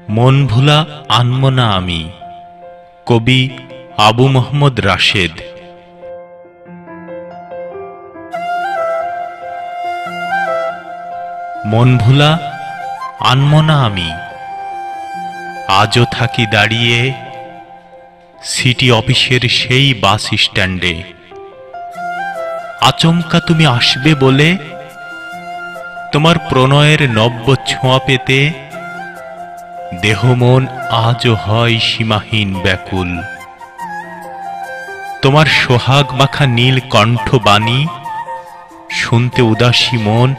মন ভোলা আনমো না আমি। কবি আবু মোহাম্মদ রাশেদ। মন ভোলা আনমো না আমি, আজও থাকি দাঁড়িয়ে সিটি অফিসের সেই বাস স্ট্যান্ডে। আচমকা তুমি আসবে বলে তোমার প্রণয়ের নব্য ছোঁয়া পেতে দেহ মন আজও হয় সীমাহীন ব্যাকুল। তোমার সোহাগ মাখা নীল কণ্ঠ বাণী শুনতে উদাসী মন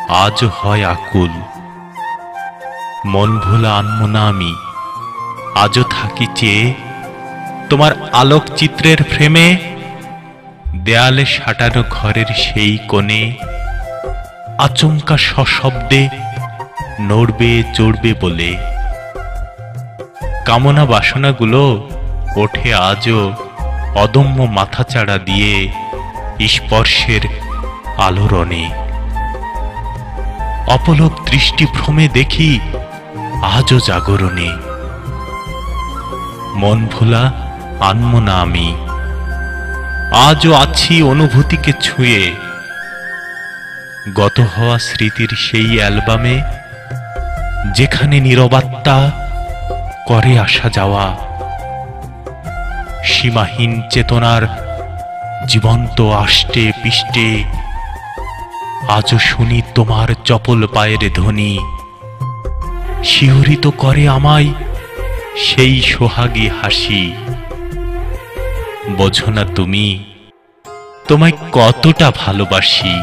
আজও হয় আকুল। মন ভোলা আনমো না আমি, আজও থাকি চেয়ে তোমার আলোকচিত্রের ফ্রেমে, দেয়ালে সাঁটানো ঘরের সেই কোণে আচমকা সশব্দে নড়বে চড়বে বলে। কামনা বাসনাগুলো ওঠে আজও অদম্য মাথাচাড়া দিয়ে স্পর্শের আলোড়নে। অপলক দৃষ্টিভ্রমে দেখি আজও জাগরণে। মন ভোলা আনমো না আমি, আজও আছি অনুভূতিকে ছুঁয়ে গত হওয়া স্মৃতির সেই অ্যালবামে, যেখানে নীরবাত্মা করে আসা যাওয়া। সীমাহীন চেতনার জীবন্ত আষ্টে পিষ্টে আজও শুনি তোমার চপল পায়ের ধ্বনি। শিহরিত করে আমায় সেই সোহাগী হাসি। বোঝো না তুমি, তোমায় কতটা ভালোবাসি।